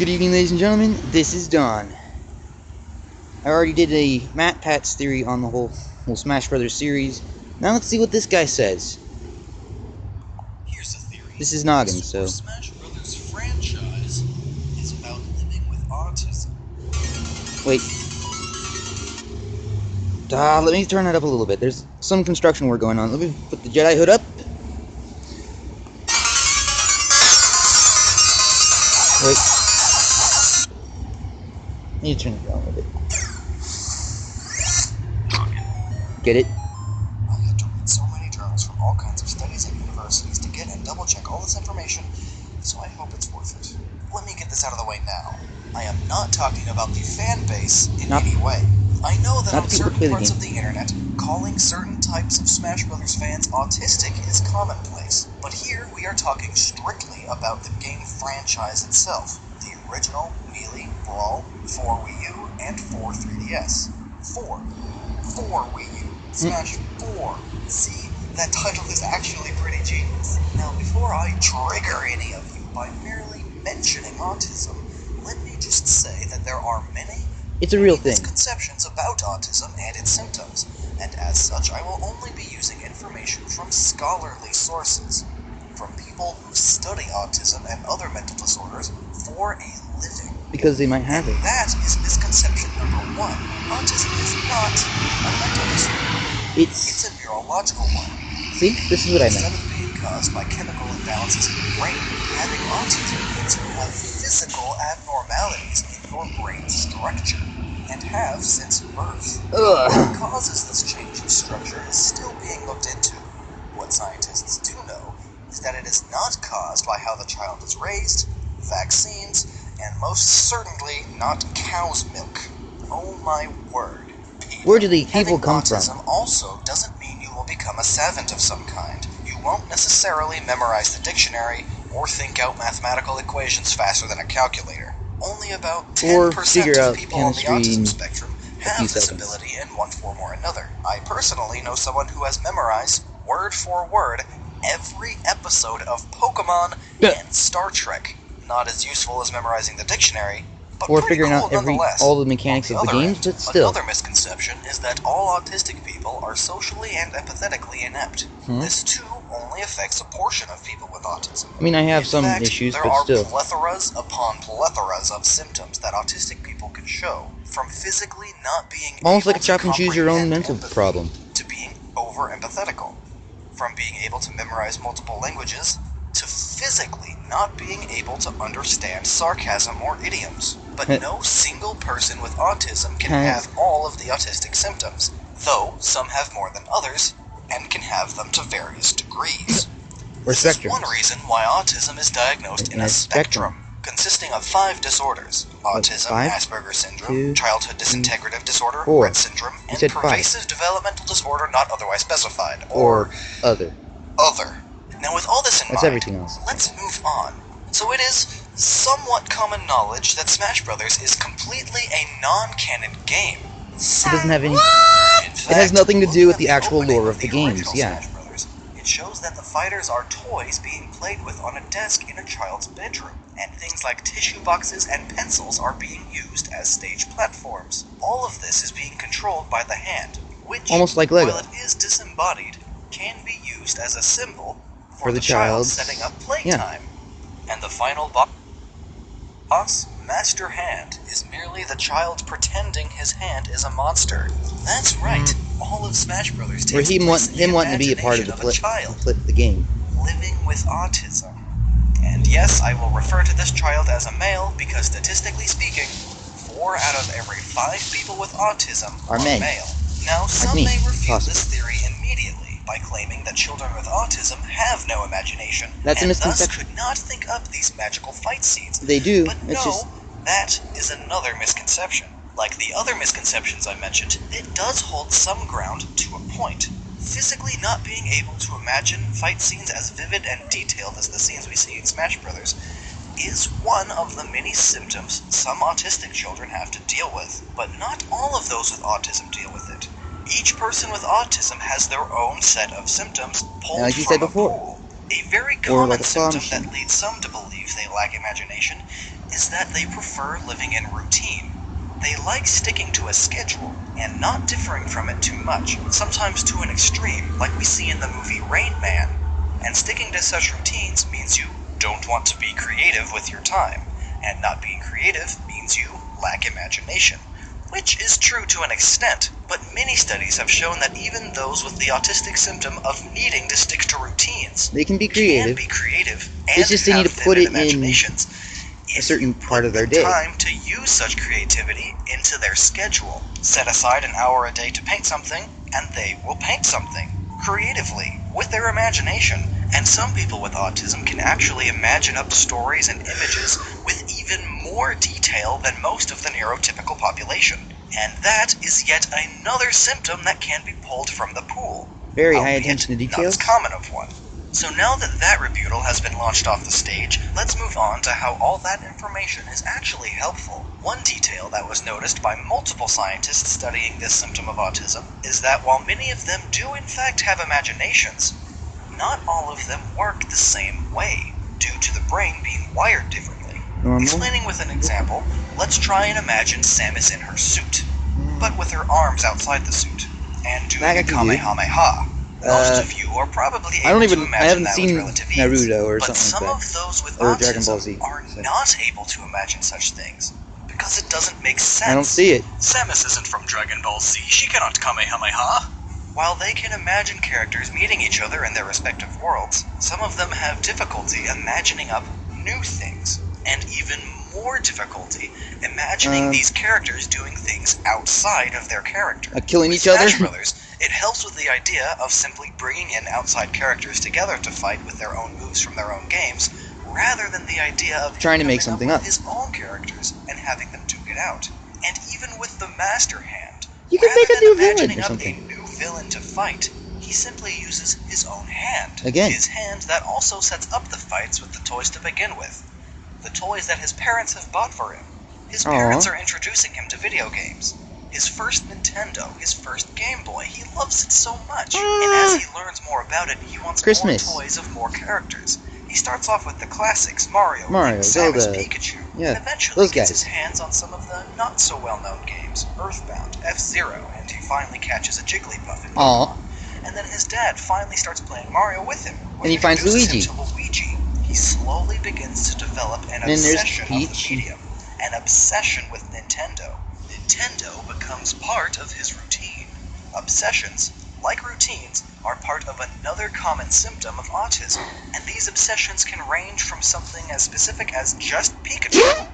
Good evening, ladies and gentlemen. This is Don. I already did a Matt Pat's theory on the whole Smash Brothers series. Now let's see what this guy says. Here's the theory. This is Noggin, the so... Super Smash Brothers franchise is about living with autism. Wait. Let me turn it up a little bit. There's some construction work going on. Let me put the Jedi hood up. Wait. I need to turn it down a little bit. Get it? I had to read so many journals from all kinds of studies and universities to get and double-check all this information, so I hope it's worth it. Let me get this out of the way now. I am not talking about the fan base in any way. I know that on certain parts of the internet, calling certain types of Smash Brothers fans autistic is commonplace. But here we are talking strictly about the game franchise itself. The original, Melee, Brawl, 4 Wii U, and 4 3DS. 4 Wii U. Smash 4. See, that title is actually pretty genius. Now, before I trigger any of you by merely mentioning autism, let me just say that there are many misconceptions about autism and its symptoms, and as such I will only be using information from scholarly sources, from people who study autism and other mental disorders for a living. Because they might have it. That is misconception number 1. Autism is not a mental disorder. It's a neurological one. See? This is what I meant. Instead of being caused by chemical imbalances in the brain, having autism means you have physical abnormalities in your brain structure, and have since birth. What causes this change in structure is still being looked into. What scientists do know is that it is not caused by how the child is raised, vaccines, and most certainly not cow's milk. Oh my word. Where do the people come from? Autism also doesn't mean you will become a savant of some kind. You won't necessarily memorize the dictionary or think out mathematical equations faster than a calculator. Only about 10% of people on the autism spectrum have this ability in one form or another. I personally know someone who has memorized, word for word, every episode of Pokemon and Star Trek. Not as useful as memorizing the dictionary, but or pretty figuring cool out all the mechanics of the games, but still. Another misconception is that all autistic people are socially and empathetically inept. This too only affects a portion of people with autism. I mean, I have some issues, but still. There are plethoras upon plethoras of symptoms that autistic people can show, from physically not being almost like a chop and choose your own mental problem, to being over-empathetical, from being able to memorize multiple languages, to physically not being able to understand sarcasm or idioms. But no single person with autism can have all of the autistic symptoms, though some have more than others, and can have them to various degrees. This is one reason why autism is diagnosed in a spectrum, consisting of 5 disorders: autism, Asperger's syndrome, childhood disintegrative disorder, Rett syndrome, and pervasive developmental disorder not otherwise specified, or other. Now with all this in mind, let's move on. So it is somewhat common knowledge that Smash Brothers is completely a non-canon game. It doesn't have any... It has nothing to do with the actual lore of the games, yeah. It shows that the fighters are toys being played with on a desk in a child's bedroom, and things like tissue boxes and pencils are being used as stage platforms. All of this is being controlled by the hand, which, almost like Lego, while it is disembodied, can be used as a symbol for the child setting up playtime. And the final boss, Master Hand, is merely the child pretending his hand is a monster. That's right, all of Smash Brothers takes place in the wanting to be a part of the game. Living with autism. And yes, I will refer to this child as a male because statistically speaking, 4 out of every 5 people with autism are male. Now, some may refute this theory immediately by claiming that children with autism have no imagination and thus could not think up these magical fight scenes. They do. But no, that is another misconception. Like the other misconceptions I mentioned, it does hold some ground to a point. Physically not being able to imagine fight scenes as vivid and detailed as the scenes we see in Smash Brothers is one of the many symptoms some autistic children have to deal with, but not all of those with autism deal with it. Each person with autism has their own set of symptoms pulled from a pool. A very Or common like a claw symptom machine. that leads some to believe they lack imagination is that they prefer living in routine. They like sticking to a schedule and not differing from it too much, sometimes to an extreme, like we see in the movie Rain Man. And sticking to such routines means you don't want to be creative with your time, and not being creative means you lack imagination. Which is true to an extent, but many studies have shown that even those with the autistic symptom of needing to stick to routines They can be can creative. be creative and It's just they need have to put vivid it in imaginations a if certain you part put of their the day. time to use such creativity into their schedule. Set aside an hour a day to paint something, and they will paint something creatively with their imagination. And some people with autism can actually imagine up stories and images with even more detail than most of the neurotypical population. And that is yet another symptom that can be pulled from the pool. Very high Albeit attention to not details. as common of one. So now that rebuttal has been launched off the stage, let's move on to how all that information is actually helpful. One detail that was noticed by multiple scientists studying this symptom of autism is that while many of them do in fact have imaginations, not all of them work the same way, due to the brain being wired differently. Normal. Explaining with an example, let's try and imagine Samus in her suit, but with her arms outside the suit, and doing That I a can do. Kamehameha. Most of you are probably able to imagine I haven't that seen with relative ease, Naruto or but something some like of that. those with Or Dragon Ball autism Z. are So. not able to imagine such things, because it doesn't make sense. I don't see it. Samus isn't from Dragon Ball Z, she cannot Kamehameha. While they can imagine characters meeting each other in their respective worlds, some of them have difficulty imagining up new things, and even more difficulty imagining these characters doing things outside of their character. Like killing With each other? Smash Brothers, it helps with the idea of simply bringing in outside characters together to fight with their own moves from their own games, rather than the idea of Trying to make coming something up up. with his own characters and having them duke it out. And even with the Master Hand, You can rather make a than new villain imagining or up something. a new villain to fight, he simply uses his own hand. Again. His hand that also sets up the fights with the toys to begin with. The toys that his parents have bought for him. His parents are introducing him to video games. His first Nintendo, his first Game Boy, he loves it so much. And as he learns more about it, he wants Christmas. more toys of more characters. He starts off with the classics, Mario, Link, Zelda, Samus, Pikachu, yeah, and eventually those gets guys. his hands on some of the not-so-well-known games, Earthbound, F-Zero, and he finally catches a Jigglypuff in Pokemon. And then his dad finally starts playing Mario with him, which And he finds introduces Luigi. him to Luigi. He slowly begins to develop an And there's obsession of the Peach. medium, an obsession with Nintendo. Nintendo becomes part of his routine. Obsessions, like routines, are part of another common symptom of autism, and these obsessions can range from something as specific as just Pikachu,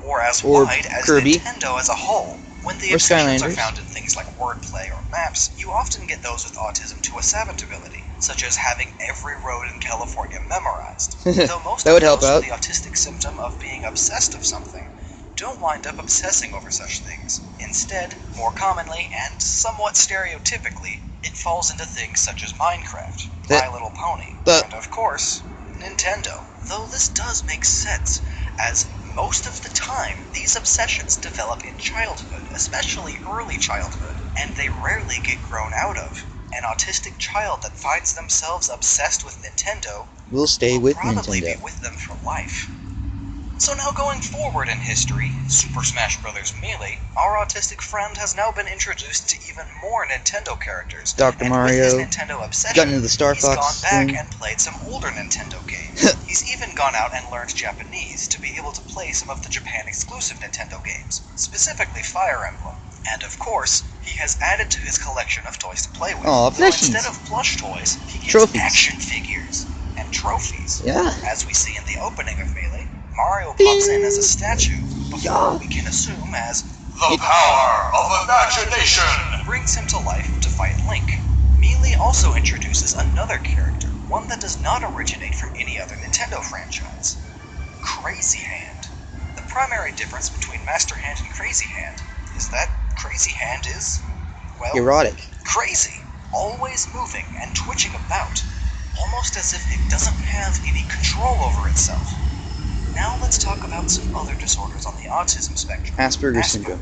or as wide as Kirby. Nintendo as a whole. When the Or obsessions are Skylanders. found in things like wordplay or maps, you often get those with autism to a savant ability, such as having every road in California memorized. Though most That would of help those out. with the autistic symptom of being obsessed of something don't wind up obsessing over such things. Instead, more commonly and somewhat stereotypically, it falls into things such as Minecraft, My Little Pony, and of course, Nintendo. Though this does make sense, as most of the time, these obsessions develop in childhood, especially early childhood, and they rarely get grown out of. An autistic child that finds themselves obsessed with Nintendo We'll stay will with probably be Nintendo. with them for life. So now going forward in history, Super Smash Bros. Melee, our autistic friend has now been introduced to even more Nintendo characters. Dr. And Mario, with his Nintendo obsession, got into the Star he's Fox gone back thing. and played some older Nintendo games. He's even gone out and learned Japanese to be able to play some of the Japan-exclusive Nintendo games, specifically Fire Emblem. And of course, he has added to his collection of toys to play with. Aw, Though plushies. instead of plush toys, he gets Trophies. action figures and trophies. Yeah. As we see in the opening of Melee, Mario pops in as a statue before we can assume as the power of imagination brings him to life to fight Link. Melee also introduces another character, one that does not originate from any other Nintendo franchise. Crazy Hand. The primary difference between Master Hand and Crazy Hand is that Crazy Hand is, well, Erotic. crazy, always moving and twitching about, almost as if it doesn't have any control over itself. Now let's talk about some other disorders on the autism spectrum. Asperger's syndrome.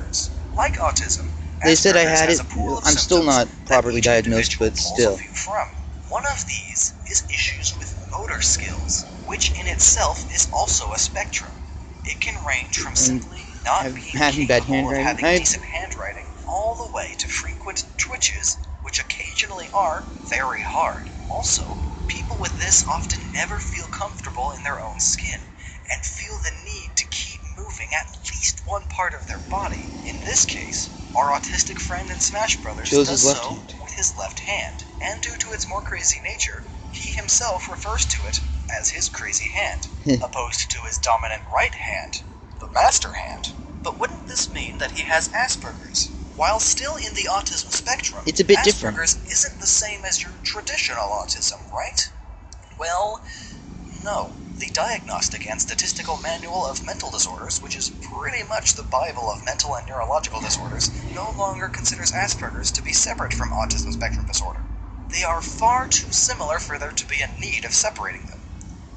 Like autism, They said I Asperger's had has it. a pool of I'm still symptoms not that properly each diagnosed, individual but pulls still. a few from. One of these is issues with motor skills, which in itself is also a spectrum. It can range from simply not being having bad capable of handwriting. having decent handwriting, all the way to frequent twitches, which occasionally are very hard. Also, people with this often never feel comfortable in their own skin, and feel the need to keep moving at least one part of their body. In this case, our autistic friend in Smash Brothers does so with his left hand, and due to its more crazy nature, he himself refers to it as his crazy hand, opposed to his dominant right hand, the master hand. But wouldn't this mean that he has Asperger's? While still in the autism spectrum, It's a bit different. Asperger's isn't the same as your traditional autism, right? Well, no. The Diagnostic and Statistical Manual of Mental Disorders, which is pretty much the Bible of mental and neurological disorders, no longer considers Asperger's to be separate from autism spectrum disorder. They are far too similar for there to be a need of separating them.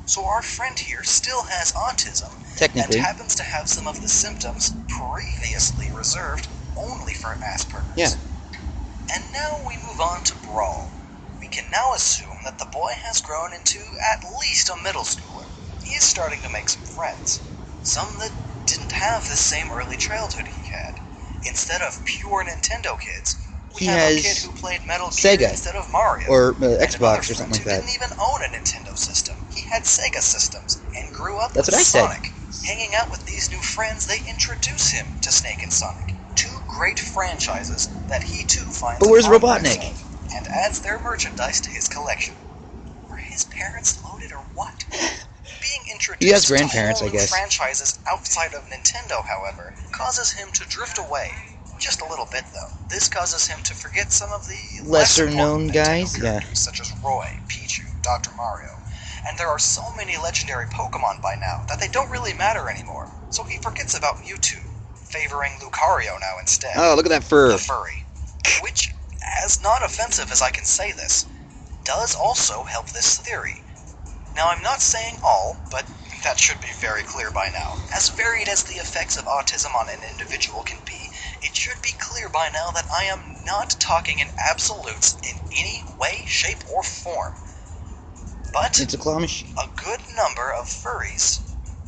So our friend here still has autism, and happens to have some of the symptoms previously reserved only for Asperger's. Yeah. And now we move on to Brawl. We can now assume that the boy has grown into at least a middle schooler. He is starting to make some friends. Some that didn't have the same early childhood he had. Instead of pure Nintendo kids, we have a kid who played Metal Gear instead of Mario. Or Xbox or something like that. Didn't even own a Nintendo system. He had Sega systems and grew up That's with what I Sonic. said. Hanging out with these new friends, they introduce him to Snake and Sonic. Two great franchises that he too finds. But where's Robotnik? And adds their merchandise to his collection. Were his parents loaded or what? Being introduced to whole new franchises outside of Nintendo, however, causes him to drift away. Just a little bit, though. This causes him to forget some of the lesser-known guys, characters, such as Roy, Pichu, Dr. Mario. And there are so many legendary Pokemon by now that they don't really matter anymore, so he forgets about Mewtwo, favoring Lucario now instead. Oh, look at that fur. The furry. Which, as not offensive as I can say this, does also help this theory. Now, I'm not saying all, but that should be very clear by now. As varied as the effects of autism on an individual can be, it should be clear by now that I am not talking in absolutes in any way, shape, or form. But it's a claw machine. A good number of furries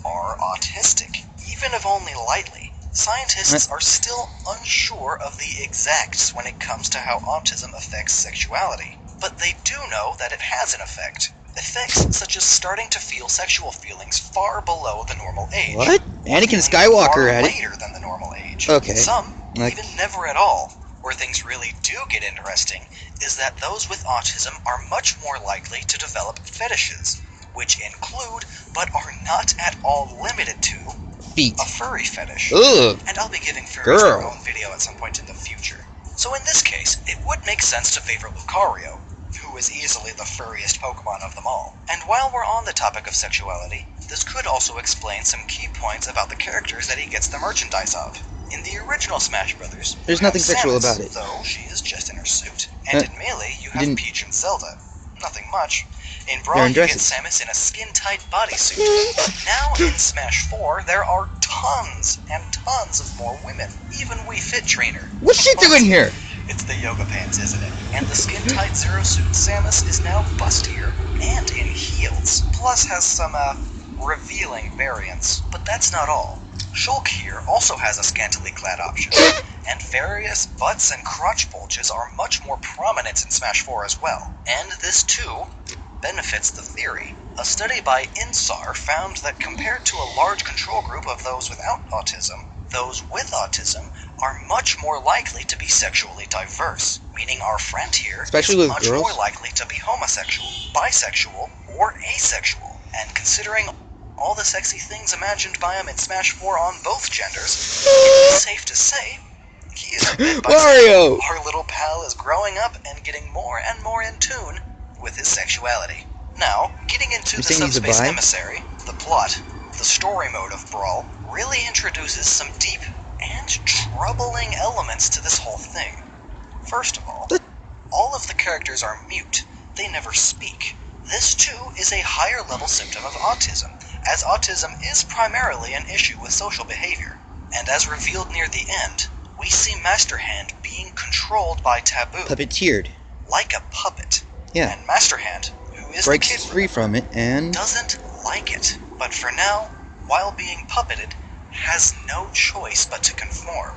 are autistic, even if only lightly. Scientists are still unsure of the exacts when it comes to how autism affects sexuality, but they do know that it has an effect. Effects such as starting to feel sexual feelings far below the normal age. What? Anakin Skywalker had it. Later than the normal age. Okay. Some even never at all. Where things really do get interesting is that those with autism are much more likely to develop fetishes, which include, but are not at all limited to, feet. A furry fetish. Ugh. And I'll be giving furries their own video at some point in the future. So in this case, it would make sense to favor Lucario, who is easily the furriest Pokemon of them all. And while we're on the topic of sexuality, this could also explain some key points about the characters that he gets the merchandise of. In the original Smash Brothers, there's nothing sexual Samus, about it. Though she is just in her suit. And in Melee, you have Peach and Zelda. Nothing much. In Brawl, you get Samus in a skin-tight bodysuit. Now in Smash 4, there are tons and tons of more women. Even Wii Fit Trainer. What's she doing here? It's the yoga pants, isn't it? And the skin-tight Zero Suit Samus is now bustier and in heels. Plus has some, revealing variants. But that's not all. Shulk here also has a scantily clad option, and various butts and crotch bulges are much more prominent in Smash 4 as well. And this too benefits the theory. A study by INSAR found that compared to a large control group of those without autism, those with autism are much more likely to be sexually diverse, meaning our friend here is much more likely to be homosexual, bisexual, or asexual. And considering all the sexy things imagined by him in Smash 4 on both genders, it is safe to say he is a bit bisexual. Our little pal is growing up and getting more and more in tune with his sexuality. Now, getting into the Subspace Emissary, the plot, the story mode of Brawl, really introduces some deep and troubling elements to this whole thing. First of all of the characters are mute. They never speak. This too is a higher level symptom of autism, as autism is primarily an issue with social behavior. And as revealed near the end, we see Master Hand being controlled by Taboo. Puppeteered. Like a puppet. Yeah. And Master Hand, who is the breaks kid free from it and doesn't like it, but for now, while being puppeted, has no choice but to conform.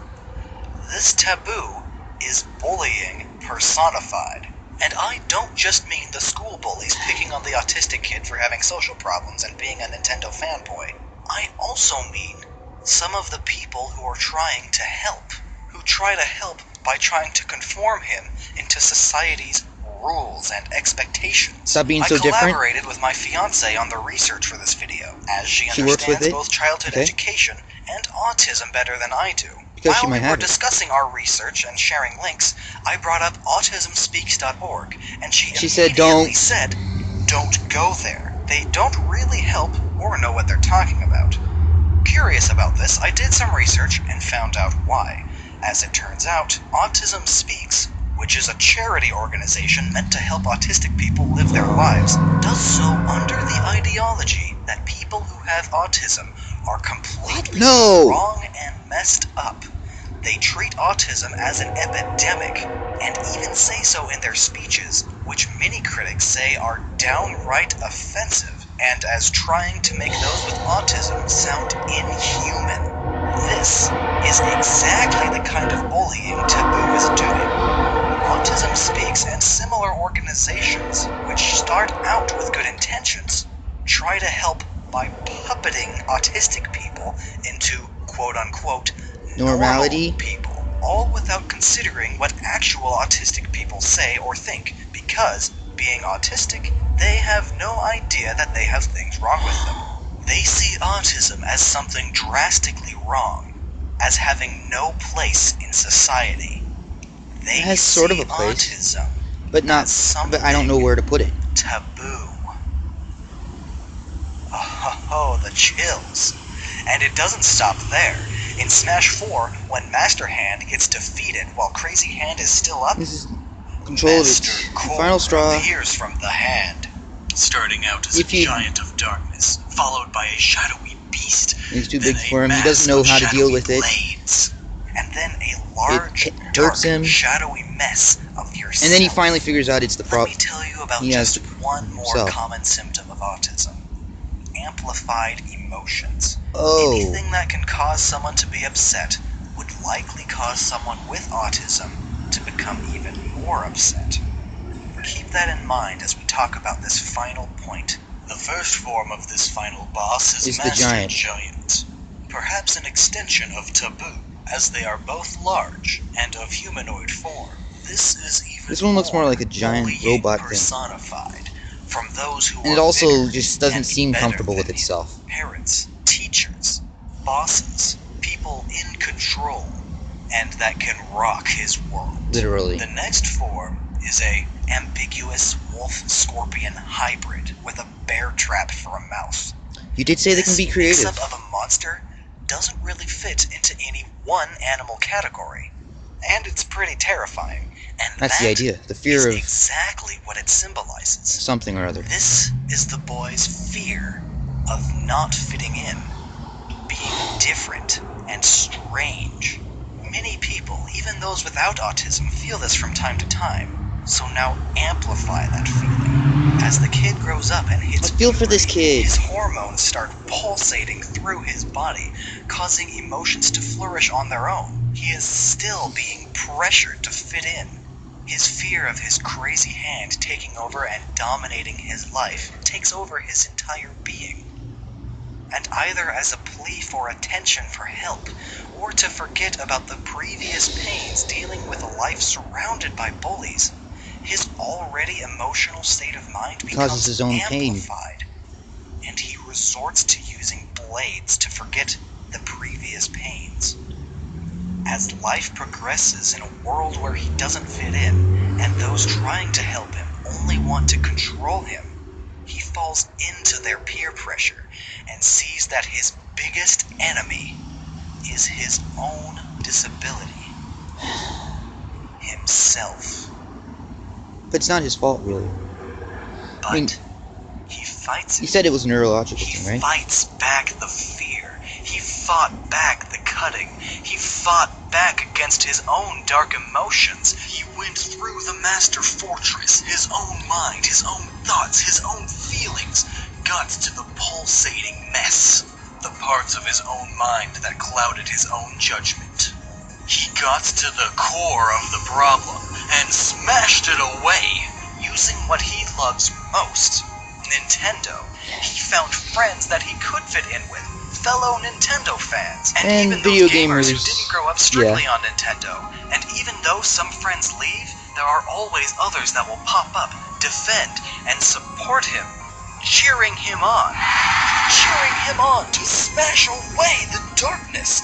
This taboo is bullying personified. And I don't just mean the school bullies picking on the autistic kid for having social problems and being a Nintendo fanboy. I also mean some of the people who are trying to help, who try to help by trying to conform him into society's rules and expectations. Stop being so different. I collaborated with my fiancée on the research for this video, as she works with understands it? both childhood Okay. education and autism better than I do. Because she While might we were have it. discussing our research and sharing links, I brought up autismspeaks.org, and she said, immediately said, "Don't go there. They don't really help or know what they're talking about." Curious about this, I did some research and found out why. As it turns out, Autism Speaks, which is a charity organization meant to help autistic people live their lives, does so under the ideology that people who have autism are completely wrong and messed up. They treat autism as an epidemic, and even say so in their speeches, which many critics say are downright offensive, and as trying to make those with autism sound inhuman. This is exactly the kind of bullying Taboo is doing. Autism Speaks and similar organizations, which start out with good intentions, try to help by puppeting autistic people into quote-unquote Normality? normal people, all without considering what actual autistic people say or think, because, being autistic, they have no idea that they have things wrong with them. They see autism as something drastically wrong, as having no place in society. They It has sort of see a place, autism but not. as But I don't know where to put it. taboo. Oh, the chills. And it doesn't stop there. In Smash 4, when Master Hand gets defeated while Crazy Hand is still up, This is control of Master it. The Core final straw. appears from the hand, starting out as If a you- giant of darkness, followed by a shadowy beast. He's too then big a for him. He mass doesn't know of how to deal shadowy with it. blades, and then a large, It dark, hurts him. shadowy mess of yourself. And then he finally figures out it's the Let problem. me tell you about He has just one more himself. common symptom of autism. Amplified emotions. Oh. Anything that can cause someone to be upset would likely cause someone with autism to become even more upset. Keep that in mind as we talk about this final point. The first form of this final boss is the Master giant. perhaps an extension of Taboo, as they are both large and of humanoid form. This is even This one looks more like a giant bullying robot thing. personified from those who And it are also bigger just doesn't and seem better comfortable with than you. itself. Parents, teachers, bosses, people in control, and that can rock his world. Literally. The next form is a ambiguous wolf-scorpion hybrid with a bear trap for a mouth. You did say they can be creative. This mix-up of a monster doesn't really fit into any one animal category, and it's pretty terrifying. And That's the that idea. The fear is of exactly what it symbolizes. something or other. This is the boy's fear of not fitting in, being different and strange. Many people, even those without autism, feel this from time to time. So now amplify that feeling. As the kid grows up and hits I feel for this puberty, kid. his hormones start pulsating through his body, causing emotions to flourish on their own. He is still being pressured to fit in. His fear of his crazy hand taking over and dominating his life takes over his entire being. And either as a plea for attention for help, or to forget about the previous pains dealing with a life surrounded by bullies, his already emotional state of mind becomes Causes his own pain. amplified, and he resorts to using blades to forget the previous pains. As life progresses in a world where he doesn't fit in, and those trying to help him only want to control him, he falls into their peer pressure and sees that his biggest enemy is his own disability. Himself. But it's not his fault, really. But I mean, he fights you it. said it was a neurological He thing, right? fights back the fear. He fought back the cutting. He fought back against his own dark emotions. He went through the Master Fortress, his own mind, his own thoughts, his own feelings, got to the pulsating mess, the parts of his own mind that clouded his own judgment. He got to the core of the problem and smashed it away, using what he loves most, Nintendo. He found friends that he could fit in with, fellow Nintendo fans, and even video those gamers who gamers, didn't grow up strictly on Nintendo. And even though some friends leave, there are always others that will pop up, defend, and support him, cheering him on to smash away the darkness.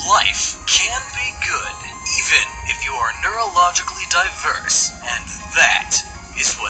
Life can be good, even if you are neurologically diverse, and that is what